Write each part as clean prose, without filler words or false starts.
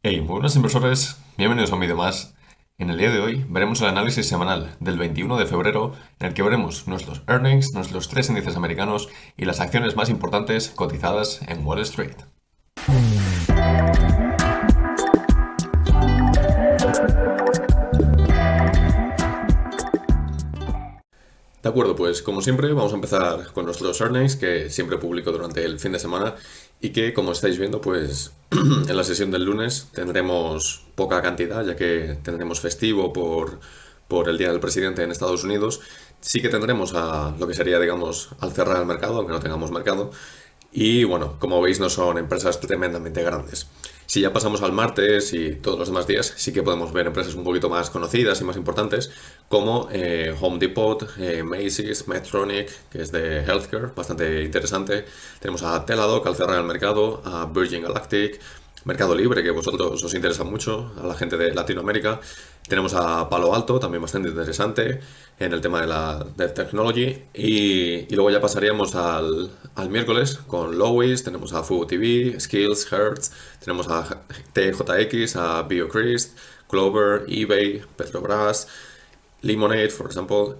Hey, muy buenos inversores, bienvenidos a un vídeo más. En el día de hoy veremos el análisis semanal del 21 de febrero en el que veremos nuestros earnings, nuestros tres índices americanos y las acciones más importantes cotizadas en Wall Street. De acuerdo, pues como siempre vamos a empezar con nuestros earnings que siempre publico durante el fin de semana y que como estáis viendo pues en la sesión del lunes tendremos poca cantidad ya que tendremos festivo por el Día del Presidente en Estados Unidos. Sí que tendremos a lo que sería digamos al cerrar el mercado, aunque no tengamos mercado. Y bueno, como veis no son empresas tremendamente grandes. Si ya pasamos al martes y todos los demás días, sí que podemos ver empresas un poquito más conocidas y más importantes, como Home Depot, Macy's, Medtronic, que es de healthcare, bastante interesante. Tenemos a Teladoc al cerrar el mercado, a Virgin Galactic, Mercado Libre, que vosotros os interesa mucho, a la gente de Latinoamérica. Tenemos a Palo Alto, también bastante interesante en el tema de la Dev Technology. Y luego ya pasaríamos al miércoles con Lois, tenemos a FuboTV, Skills, Hertz, tenemos a TJX, a BioChrist, Clover, eBay, Petrobras, Lemonade, por ejemplo,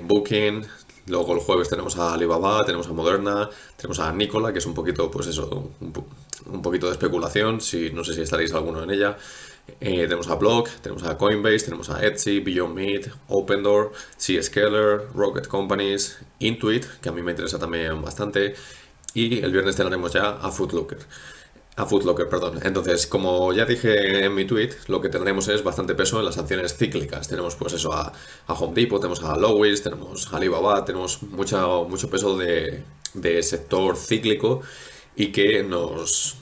Booking. Luego el jueves tenemos a Alibaba, tenemos a Moderna, tenemos a Nikola, que es un poquito, pues eso, un poquito de especulación, si, no sé si estaréis alguno en ella. Tenemos a Block, tenemos a Coinbase, tenemos a Etsy, Beyond Meat, Opendoor, Zscaler, Rocket Companies, Intuit, que a mí me interesa también bastante. Y el viernes tendremos ya a Footlocker. A Footlocker, perdón. Entonces, como ya dije en mi tweet, lo que tendremos es bastante peso en las acciones cíclicas. Tenemos pues eso a Home Depot, tenemos a Lowe's, tenemos a Alibaba, tenemos mucho peso de sector cíclico y que nos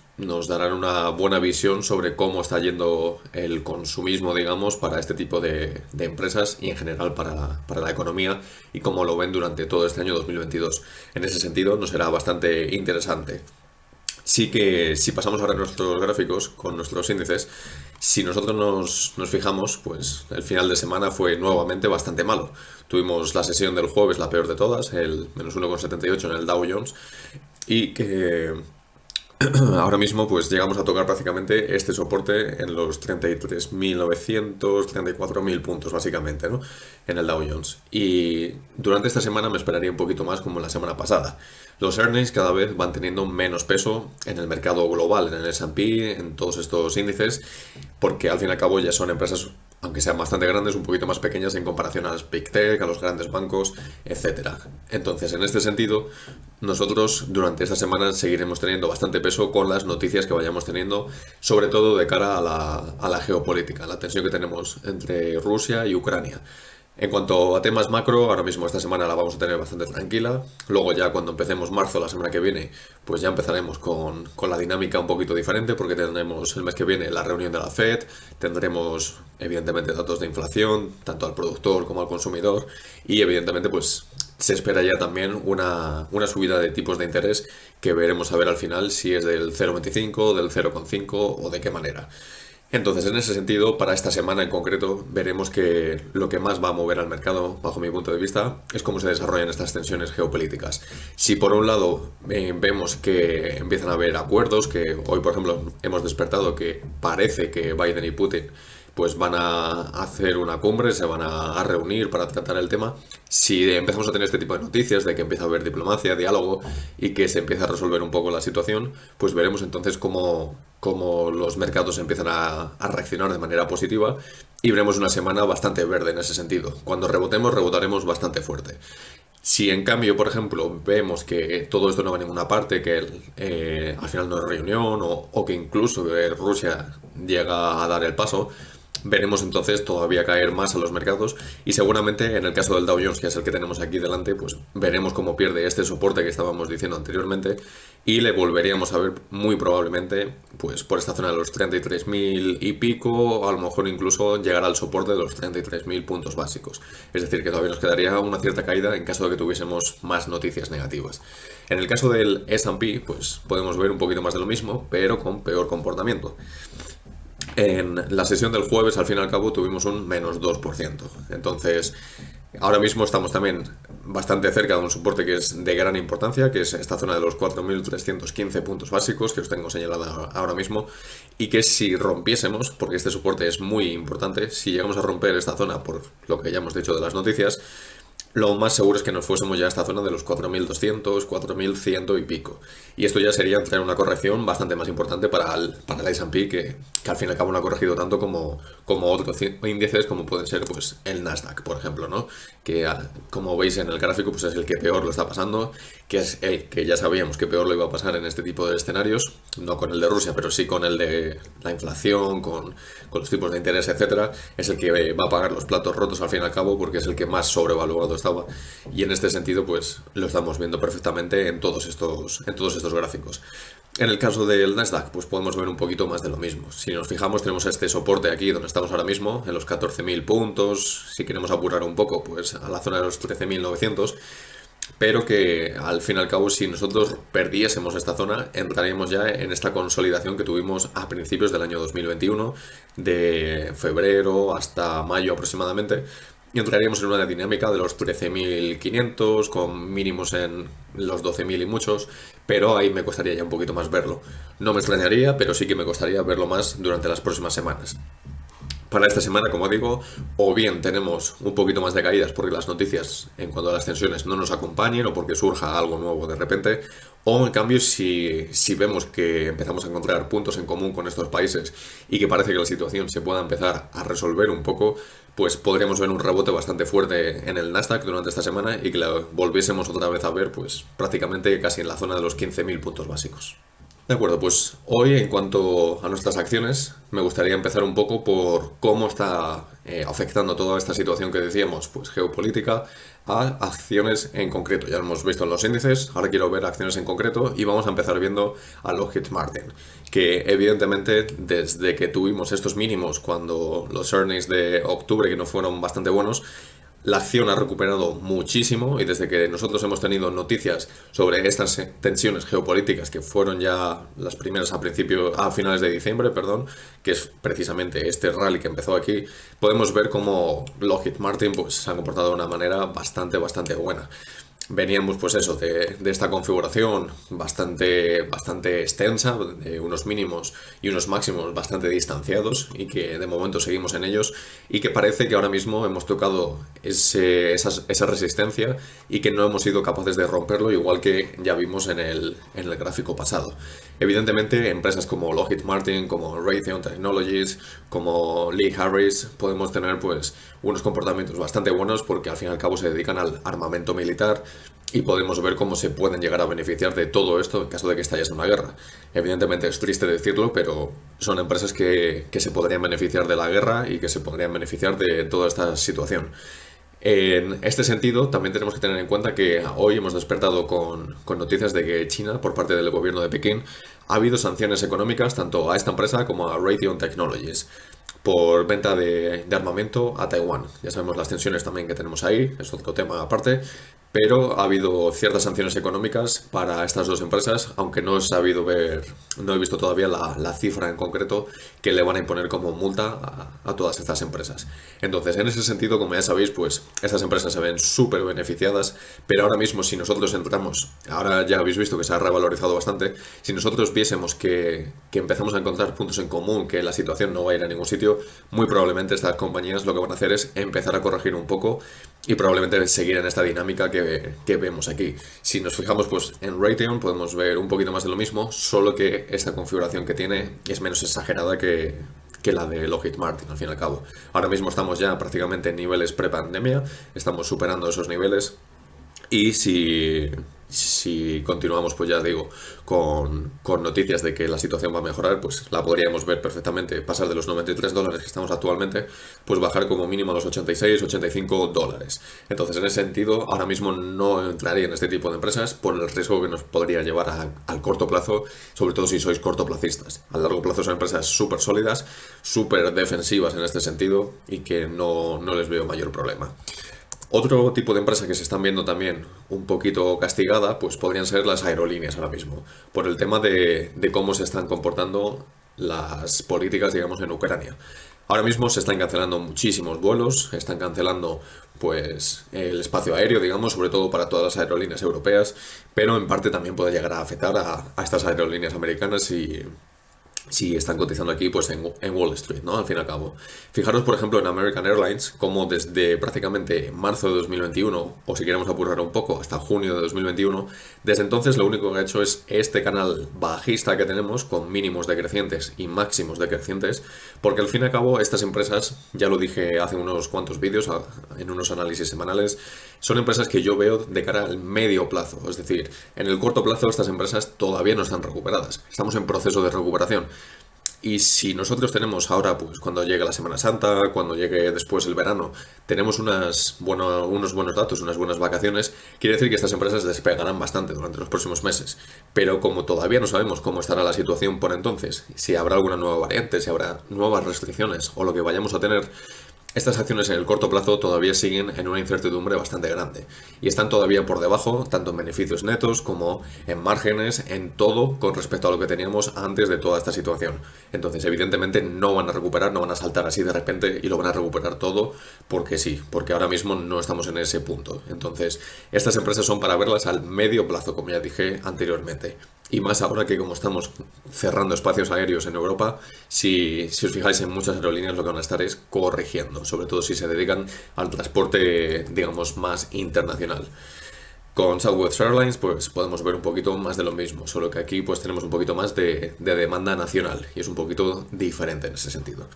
darán una buena visión sobre cómo está yendo el consumismo, digamos, para este tipo de empresas y en general para la economía y cómo lo ven durante todo este año 2022. En ese sentido, nos será bastante interesante. Sí que si pasamos ahora a nuestros gráficos con nuestros índices, si nosotros nos fijamos, pues el final de semana fue nuevamente bastante malo. Tuvimos la sesión del jueves, la peor de todas, el menos 1,78 en el Dow Jones, y que ahora mismo pues llegamos a tocar prácticamente este soporte en los 33.900, 34.000 puntos básicamente, ¿no? En el Dow Jones. Y durante esta semana me esperaría un poquito más como la semana pasada. Los earnings cada vez van teniendo menos peso en el mercado global, en el S&P, en todos estos índices, porque al fin y al cabo ya son empresas, aunque sean bastante grandes, un poquito más pequeñas en comparación a las Big Tech, a los grandes bancos, etcétera. Entonces, en este sentido, nosotros durante esta semana seguiremos teniendo bastante peso con las noticias que vayamos teniendo, sobre todo de cara a la geopolítica, la tensión que tenemos entre Rusia y Ucrania. En cuanto a temas macro, ahora mismo esta semana la vamos a tener bastante tranquila. Luego ya cuando empecemos marzo, la semana que viene, pues ya empezaremos con la dinámica un poquito diferente porque tendremos el mes que viene la reunión de la Fed, tendremos evidentemente datos de inflación, tanto al productor como al consumidor y evidentemente pues se espera ya también una subida de tipos de interés que veremos a ver al final si es del 0,25, del 0,5 o de qué manera. Entonces, en ese sentido, para esta semana en concreto, veremos que lo que más va a mover al mercado, bajo mi punto de vista, es cómo se desarrollan estas tensiones geopolíticas. Si por un lado vemos que empiezan a haber acuerdos, que hoy, por ejemplo, hemos despertado que parece que Biden y Putin pues van a hacer una cumbre, se van a reunir para tratar el tema. Si empezamos a tener este tipo de noticias de que empieza a haber diplomacia, diálogo y que se empieza a resolver un poco la situación, pues veremos entonces cómo los mercados empiezan a reaccionar de manera positiva y veremos una semana bastante verde en ese sentido. Cuando rebotemos, rebotaremos bastante fuerte. Si en cambio, por ejemplo, vemos que todo esto no va a ninguna parte, que al final no hay reunión o que incluso Rusia llega a dar el paso, veremos entonces todavía caer más a los mercados y seguramente en el caso del Dow Jones, que es el que tenemos aquí delante, pues veremos cómo pierde este soporte que estábamos diciendo anteriormente y le volveríamos a ver muy probablemente pues por esta zona de los 33.000 y pico, a lo mejor incluso llegar al soporte de los 33.000 puntos básicos. Es decir, que todavía nos quedaría una cierta caída en caso de que tuviésemos más noticias negativas. En el caso del S&P, pues podemos ver un poquito más de lo mismo, pero con peor comportamiento. En la sesión del jueves, al fin y al cabo, tuvimos un menos 2%. Entonces, ahora mismo estamos también bastante cerca de un soporte que es de gran importancia, que es esta zona de los 4.315 puntos básicos que os tengo señalada ahora mismo, y que si rompiésemos, porque este soporte es muy importante, si llegamos a romper esta zona por lo que ya hemos dicho de las noticias, lo más seguro es que nos fuésemos ya a esta zona de los 4.200, 4.100 y pico. Y esto ya sería entrar en una corrección bastante más importante para el S&P, que al fin y al cabo no ha corregido tanto como otros índices, como pueden ser pues el Nasdaq, por ejemplo, ¿no? Que como veis en el gráfico, pues es el que peor lo está pasando, que es el que ya sabíamos que peor lo iba a pasar en este tipo de escenarios, no con el de Rusia, pero sí con el de la inflación, con los tipos de interés, etcétera. Es el que va a pagar los platos rotos al fin y al cabo, porque es el que más sobrevaluado estaba, y en este sentido pues lo estamos viendo perfectamente en todos estos gráficos. En el caso del Nasdaq pues podemos ver un poquito más de lo mismo. Si nos fijamos, tenemos este soporte aquí donde estamos ahora mismo, en los 14.000 puntos. Si queremos apurar un poco, pues a la zona de los 13.900, pero que al fin y al cabo, si nosotros perdiésemos esta zona, entraríamos ya en esta consolidación que tuvimos a principios del año 2021, de febrero hasta mayo aproximadamente, y entraríamos en una dinámica de los 13.500 con mínimos en los 12.000 y muchos, pero ahí me costaría ya un poquito más verlo. No me extrañaría, pero sí que me costaría verlo más durante las próximas semanas. Para esta semana, como digo, o bien tenemos un poquito más de caídas porque las noticias en cuanto a las tensiones no nos acompañen o porque surja algo nuevo de repente, o en cambio si vemos que empezamos a encontrar puntos en común con estos países y que parece que la situación se pueda empezar a resolver un poco, pues podríamos ver un rebote bastante fuerte en el Nasdaq durante esta semana y que la volviésemos otra vez a ver pues prácticamente casi en la zona de los 15.000 puntos básicos. De acuerdo, pues hoy en cuanto a nuestras acciones, me gustaría empezar un poco por cómo está afectando toda esta situación que decíamos, pues geopolítica, a acciones en concreto. Ya lo hemos visto en los índices, ahora quiero ver acciones en concreto y vamos a empezar viendo a Lockheed Martin, que evidentemente desde que tuvimos estos mínimos cuando los earnings de octubre, que no fueron bastante buenos, la acción ha recuperado muchísimo y desde que nosotros hemos tenido noticias sobre estas tensiones geopolíticas que fueron ya las primeras a finales de diciembre, perdón, que es precisamente este rally que empezó aquí, podemos ver cómo Lockheed Martin pues, se ha comportado de una manera bastante buena. Veníamos pues eso, de esta configuración bastante extensa, de unos mínimos y unos máximos bastante distanciados y que de momento seguimos en ellos y que parece que ahora mismo hemos tocado esa resistencia y que no hemos sido capaces de romperlo, igual que ya vimos en el gráfico pasado. Evidentemente, empresas como Lockheed Martin, como Raytheon Technologies, como Lee Harris, podemos tener pues unos comportamientos bastante buenos porque al fin y al cabo se dedican al armamento militar y podemos ver cómo se pueden llegar a beneficiar de todo esto en caso de que estallase una guerra. Evidentemente es triste decirlo, pero son empresas que se podrían beneficiar de la guerra y que se podrían beneficiar de toda esta situación. En este sentido, también tenemos que tener en cuenta que hoy hemos despertado con noticias de que China, por parte del gobierno de Pekín, ha habido sanciones económicas tanto a esta empresa como a Raytheon Technologies por venta de armamento a Taiwán. Ya sabemos las tensiones también que tenemos ahí, es otro tema aparte, pero ha habido ciertas sanciones económicas para estas dos empresas, aunque no he sabido ver, no he visto todavía la cifra en concreto que le van a imponer como multa a todas estas empresas. Entonces, en ese sentido, como ya sabéis, pues estas empresas se ven súper beneficiadas, pero ahora mismo si nosotros entramos, ahora ya habéis visto que se ha revalorizado bastante, si nosotros viésemos que empezamos a encontrar puntos en común, que la situación no va a ir a ningún sitio, muy probablemente estas compañías lo que van a hacer es empezar a corregir un poco y probablemente seguir en esta dinámica que vemos aquí. Si nos fijamos pues en Raytheon podemos ver un poquito más de lo mismo, solo que esta configuración que tiene es menos exagerada que la de Lockheed Martin, al fin y al cabo. Ahora mismo estamos ya prácticamente en niveles pre-pandemia, estamos superando esos niveles y si continuamos, pues ya digo, con noticias de que la situación va a mejorar, pues la podríamos ver perfectamente pasar de los $93 que estamos actualmente, pues bajar como mínimo a los 86, $85. Entonces, en ese sentido, ahora mismo no entraría en este tipo de empresas por el riesgo que nos podría llevar al corto plazo, sobre todo si sois cortoplacistas. A largo plazo son empresas súper sólidas, súper defensivas en este sentido y que no les veo mayor problema. Otro tipo de empresa que se están viendo también un poquito castigada, pues podrían ser las aerolíneas ahora mismo, por el tema de cómo se están comportando las políticas, digamos, en Ucrania. Ahora mismo se están cancelando muchísimos vuelos, están cancelando pues el espacio aéreo, digamos, sobre todo para todas las aerolíneas europeas, pero en parte también puede llegar a afectar a estas aerolíneas americanas si están cotizando aquí pues en Wall Street, ¿no? Al fin y al cabo. Fijaros, por ejemplo, en American Airlines, como desde prácticamente marzo de 2021, o si queremos apurar un poco, hasta junio de 2021, desde entonces lo único que ha hecho es este canal bajista que tenemos, con mínimos decrecientes y máximos decrecientes, porque al fin y al cabo estas empresas, ya lo dije hace unos cuantos vídeos, en unos análisis semanales, son empresas que yo veo de cara al medio plazo. Es decir, en el corto plazo estas empresas todavía no están recuperadas. Estamos en proceso de recuperación. Y si nosotros tenemos ahora, pues cuando llegue la Semana Santa, cuando llegue después el verano, tenemos unos buenos datos, unas buenas vacaciones, quiere decir que estas empresas despegarán bastante durante los próximos meses. Pero como todavía no sabemos cómo estará la situación por entonces, si habrá alguna nueva variante, si habrá nuevas restricciones o lo que vayamos a tener, estas acciones en el corto plazo todavía siguen en una incertidumbre bastante grande y están todavía por debajo, tanto en beneficios netos como en márgenes, en todo con respecto a lo que teníamos antes de toda esta situación. Entonces, evidentemente, no van a recuperar, no van a saltar así de repente y lo van a recuperar todo porque sí, porque ahora mismo no estamos en ese punto. Entonces, estas empresas son para verlas al medio plazo, como ya dije anteriormente. Y más ahora que como estamos cerrando espacios aéreos en Europa, si os fijáis en muchas aerolíneas lo que van a estar es corrigiendo, sobre todo si se dedican al transporte, digamos, más internacional. Con Southwest Airlines pues podemos ver un poquito más de lo mismo, solo que aquí pues tenemos un poquito más de demanda nacional y es un poquito diferente en ese sentido.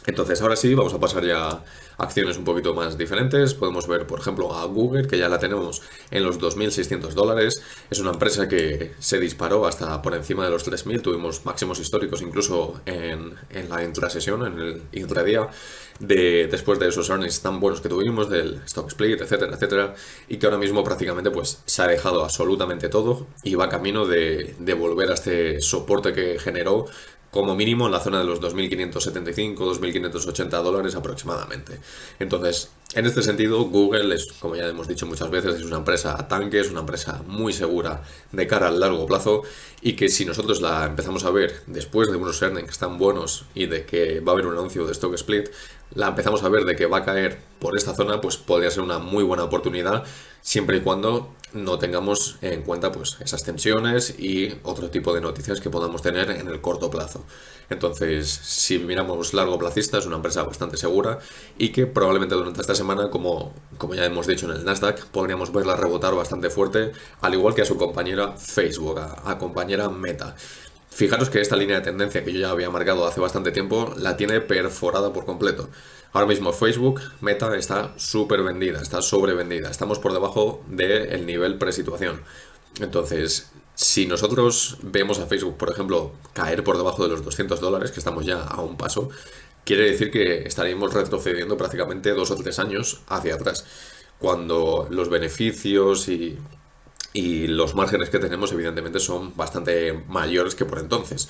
Entonces, ahora sí, vamos a pasar ya a acciones un poquito más diferentes. Podemos ver, por ejemplo, a Google, que ya la tenemos en los $2.600. Es una empresa que se disparó hasta por encima de los 3.000. Tuvimos máximos históricos incluso en la intrasesión, en el intradía, después de esos earnings tan buenos que tuvimos, del stock split, etcétera, etcétera. Y que ahora mismo prácticamente pues se ha dejado absolutamente todo y va camino de volver a este soporte que generó como mínimo en la zona de los 2.575, $2.580 aproximadamente. Entonces, en este sentido, Google es, como ya hemos dicho muchas veces, es una empresa a tanque, es una empresa muy segura de cara al largo plazo y que si nosotros la empezamos a ver después de unos earnings tan buenos y de que va a haber un anuncio de stock split, la empezamos a ver de que va a caer por esta zona, pues podría ser una muy buena oportunidad siempre y cuando no tengamos en cuenta pues esas tensiones y otro tipo de noticias que podamos tener en el corto plazo. Entonces, si miramos largo plazista, es una empresa bastante segura y que probablemente durante esta semana, como ya hemos dicho en el Nasdaq, podríamos verla rebotar bastante fuerte, al igual que a su compañera Facebook, a compañera Meta. Fijaros que esta línea de tendencia que yo ya había marcado hace bastante tiempo la tiene perforada por completo. Ahora mismo Facebook, Meta, está súper vendida, está sobrevendida. Estamos por debajo del nivel presituación. Entonces, si nosotros vemos a Facebook, por ejemplo, caer por debajo de los $200, que estamos ya a un paso, quiere decir que estaríamos retrocediendo prácticamente 2 o 3 años hacia atrás, cuando los beneficios y los márgenes que tenemos evidentemente son bastante mayores que por entonces.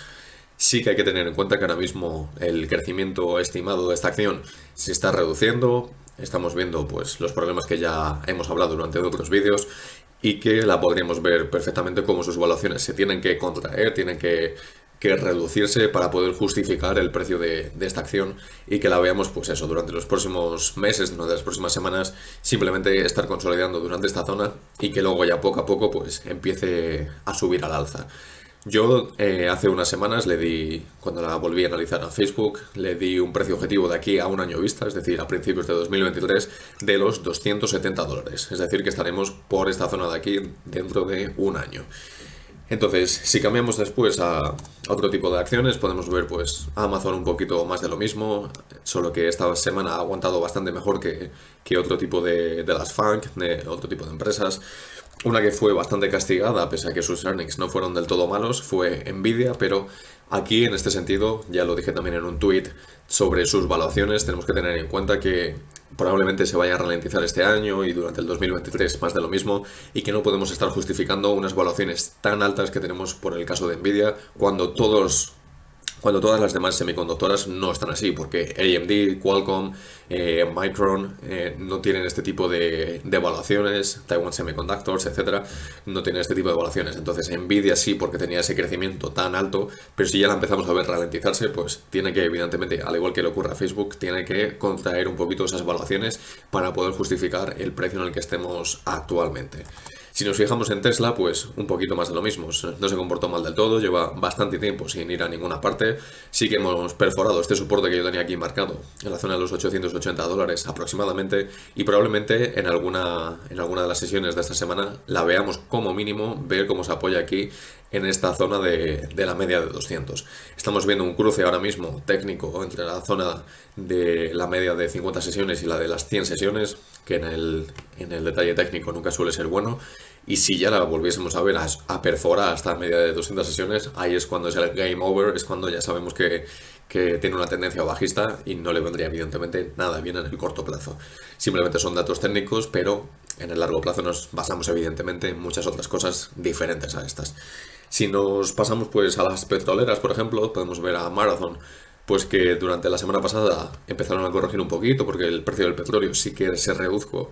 Sí que hay que tener en cuenta que ahora mismo el crecimiento estimado de esta acción se está reduciendo, estamos viendo pues los problemas que ya hemos hablado durante otros vídeos y que la podríamos ver perfectamente como sus valuaciones se tienen que contraer, tienen que reducirse para poder justificar el precio de esta acción y que la veamos pues eso durante los próximos meses, durante las próximas semanas, simplemente estar consolidando durante esta zona y que luego ya poco a poco pues empiece a subir al alza. Yo hace unas semanas cuando la volví a analizar a Facebook, le di un precio objetivo de aquí a un año vista, es decir, a principios de 2023, de los $270. Es decir, que estaremos por esta zona de aquí dentro de un año. Entonces, si cambiamos después a otro tipo de acciones, podemos ver pues Amazon un poquito más de lo mismo, solo que esta semana ha aguantado bastante mejor que otro tipo de las FANG, de otro tipo de empresas. Una que fue bastante castigada, pese a que sus earnings no fueron del todo malos, fue Nvidia, pero aquí en este sentido, ya lo dije también en un tweet sobre sus valuaciones, tenemos que tener en cuenta que probablemente se vaya a ralentizar este año y durante el 2023 más de lo mismo y que no podemos estar justificando unas valuaciones tan altas que tenemos por el caso de Nvidia cuando cuando todas las demás semiconductoras no están así, porque AMD, Qualcomm, Micron no tienen este tipo de evaluaciones, Taiwan Semiconductors, etcétera, no tienen este tipo de evaluaciones. Entonces Nvidia sí, porque tenía ese crecimiento tan alto, pero si ya la empezamos a ver ralentizarse, pues tiene que, evidentemente, al igual que le ocurre a Facebook, tiene que contraer un poquito esas evaluaciones para poder justificar el precio en el que estemos actualmente. Si nos fijamos en Tesla, pues un poquito más de lo mismo. No se comportó mal del todo, lleva bastante tiempo sin ir a ninguna parte. Sí que hemos perforado este soporte que yo tenía aquí marcado en la zona de los $880 aproximadamente, y probablemente en alguna de las sesiones de esta semana la veamos como mínimo, ver cómo se apoya aquí en esta zona de la media de 200. Estamos viendo un cruce ahora mismo técnico entre la zona de la media de 50 sesiones y la de las 100 sesiones, que en el detalle técnico nunca suele ser bueno. Y si ya la volviésemos a ver a perforar hasta la media de 200 sesiones, ahí es cuando es el game over, es cuando ya sabemos que tiene una tendencia bajista y no le vendría evidentemente nada bien en el corto plazo. Simplemente son datos técnicos, pero en el largo plazo nos basamos evidentemente en muchas otras cosas diferentes a estas. Si nos pasamos pues a las petroleras, por ejemplo, podemos ver a Marathon, pues que durante la semana pasada empezaron a corregir un poquito porque el precio del petróleo sí que se redujo,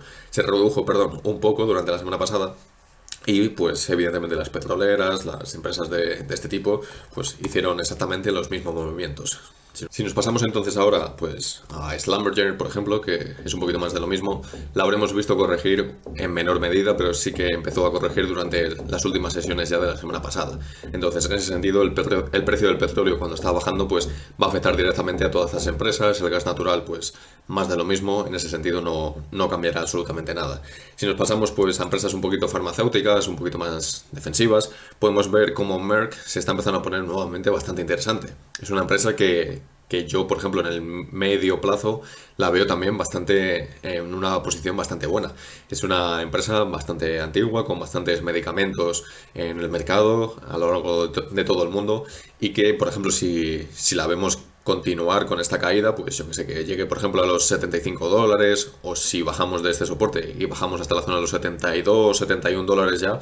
perdón, un poco durante la semana pasada. Y pues evidentemente las petroleras, las empresas de este tipo, pues hicieron exactamente los mismos movimientos. Si nos pasamos entonces ahora pues a Schlumberger, por ejemplo, que es un poquito más de lo mismo, la habremos visto corregir en menor medida, pero sí que empezó a corregir durante las últimas sesiones ya de la semana pasada. Entonces, en ese sentido, el precio del petróleo cuando está bajando pues va a afectar directamente a todas las empresas. El gas natural pues más de lo mismo, en ese sentido no cambiará absolutamente nada. Si nos pasamos pues a empresas un poquito farmacéuticas, un poquito más defensivas, podemos ver cómo Merck se está empezando a poner nuevamente bastante interesante. Es una empresa que yo, por ejemplo, en el medio plazo la veo también bastante en una posición bastante buena. Es una empresa bastante antigua, con bastantes medicamentos en el mercado a lo largo de todo el mundo, y que, por ejemplo, si la vemos continuar con esta caída, pues yo que sé, que llegue por ejemplo a los $75, o si bajamos de este soporte y bajamos hasta la zona de los 72, $71 ya,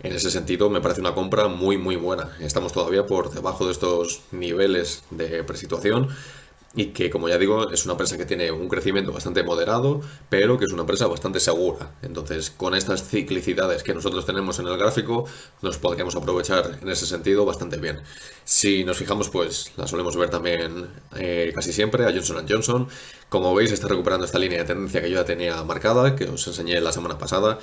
en ese sentido me parece una compra muy muy buena. Estamos todavía por debajo de estos niveles de presituación, y que, como ya digo, es una empresa que tiene un crecimiento bastante moderado, pero que es una empresa bastante segura. Entonces, con estas ciclicidades que nosotros tenemos en el gráfico, nos podríamos aprovechar en ese sentido bastante bien. Si nos fijamos, pues la solemos ver también casi siempre a Johnson & Johnson. Como veis, está recuperando esta línea de tendencia que yo ya tenía marcada, que os enseñé la semana pasada,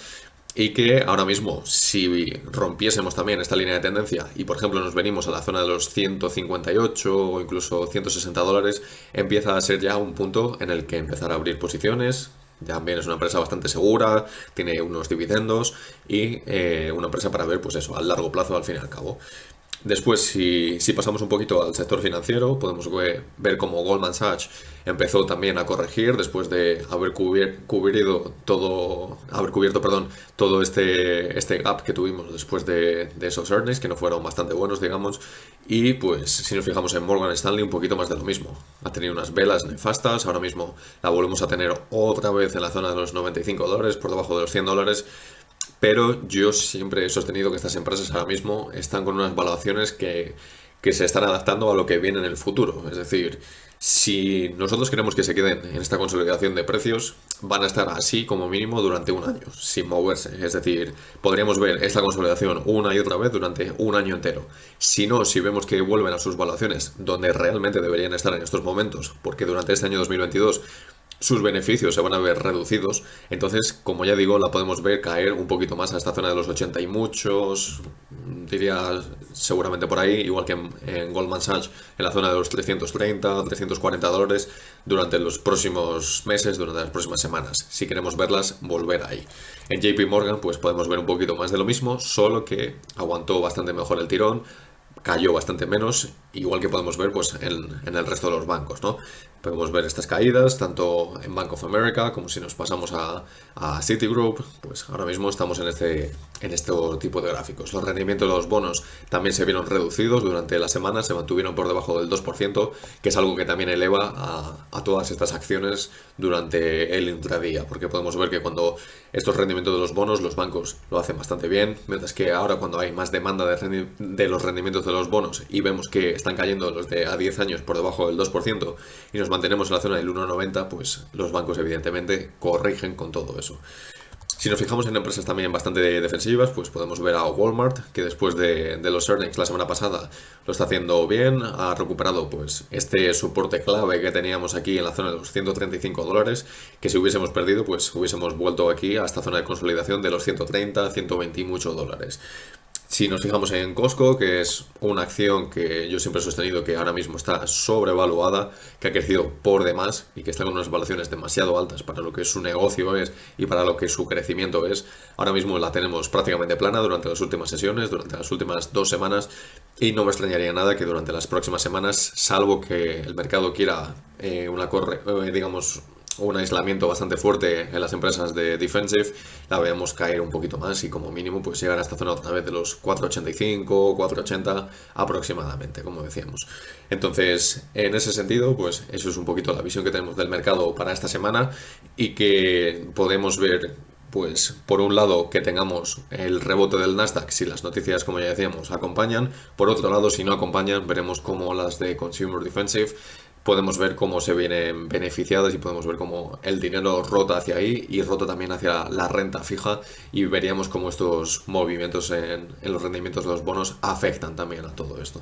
y que ahora mismo, si rompiésemos también esta línea de tendencia y, por ejemplo, nos venimos a la zona de los 158 o incluso $160, empieza a ser ya un punto en el que empezar a abrir posiciones. También es una empresa bastante segura, tiene unos dividendos y una empresa para ver, pues eso, a largo plazo al fin y al cabo. Después, si pasamos un poquito al sector financiero, podemos ver cómo Goldman Sachs empezó también a corregir después de haber cubierto, perdón, todo este gap que tuvimos después de esos earnings, que no fueron bastante buenos, digamos. Y pues si nos fijamos en Morgan Stanley, un poquito más de lo mismo. Ha tenido unas velas nefastas, ahora mismo la volvemos a tener otra vez en la zona de los $95, por debajo de los $100. Pero yo siempre he sostenido que estas empresas ahora mismo están con unas valoraciones que se están adaptando a lo que viene en el futuro. Es decir, si nosotros queremos que se queden en esta consolidación de precios, van a estar así como mínimo durante un año, sin moverse. Es decir, podríamos ver esta consolidación una y otra vez durante un año entero. Si no, si vemos que vuelven a sus valoraciones donde realmente deberían estar en estos momentos, porque durante este año 2022 sus beneficios se van a ver reducidos, entonces, como ya digo, la podemos ver caer un poquito más a esta zona de los 80 y muchos, diría seguramente por ahí, igual que en Goldman Sachs, en la zona de los 330, $340 durante los próximos meses, durante las próximas semanas. Si queremos verlas, volver ahí. En JP Morgan, pues podemos ver un poquito más de lo mismo, solo que aguantó bastante mejor el tirón, cayó bastante menos, igual que podemos ver pues en el resto de los bancos, ¿no? Podemos ver estas caídas tanto en Bank of America como si nos pasamos a Citigroup, pues ahora mismo estamos en este tipo de gráficos. Los rendimientos de los bonos también se vieron reducidos durante la semana, se mantuvieron por debajo del 2%, que es algo que también eleva a todas estas acciones durante el intradía, porque podemos ver que cuando estos rendimientos de los bonos, los bancos lo hacen bastante bien, mientras que ahora cuando hay más demanda de los rendimientos de los bonos y vemos que están cayendo los de a 10 años por debajo del 2% y nos mantenemos en la zona del 1,90, pues los bancos evidentemente corrigen con todo eso. Si nos fijamos en empresas también bastante defensivas, pues podemos ver a Walmart, que después de los earnings la semana pasada lo está haciendo bien, ha recuperado pues este soporte clave que teníamos aquí en la zona de los $135, que si hubiésemos perdido, pues hubiésemos vuelto aquí a esta zona de consolidación de los 130, 120 y muchos dólares. Si nos fijamos en Costco, que es una acción que yo siempre he sostenido que ahora mismo está sobrevaluada, que ha crecido por demás y que está con unas valuaciones demasiado altas para lo que su negocio es y para lo que su crecimiento es, ahora mismo la tenemos prácticamente plana durante las últimas sesiones, durante las últimas 2 semanas, y no me extrañaría nada que durante las próximas semanas, salvo que el mercado quiera digamos, un aislamiento bastante fuerte en las empresas de defensive, la veamos caer un poquito más y como mínimo pues llegar a esta zona otra vez de los 4,85, 4,80 aproximadamente, como decíamos. Entonces, en ese sentido, pues eso es un poquito la visión que tenemos del mercado para esta semana y que podemos ver. Pues por un lado que tengamos el rebote del Nasdaq si las noticias, como ya decíamos, acompañan. Por otro lado, si no acompañan, veremos cómo las de Consumer Defensive podemos ver cómo se vienen beneficiadas y podemos ver cómo el dinero rota hacia ahí y rota también hacia la renta fija y veríamos cómo estos movimientos en los rendimientos de los bonos afectan también a todo esto.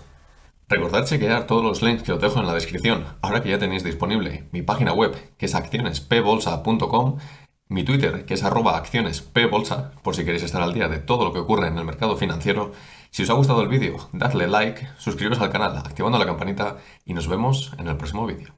Recordad chequear todos los links que os dejo en la descripción, ahora que ya tenéis disponible mi página web, que es accionespbolsa.com, mi Twitter, que es @accionespbolsa, por si queréis estar al día de todo lo que ocurre en el mercado financiero. Si os ha gustado el vídeo, dadle like, suscribiros al canal activando la campanita y nos vemos en el próximo vídeo.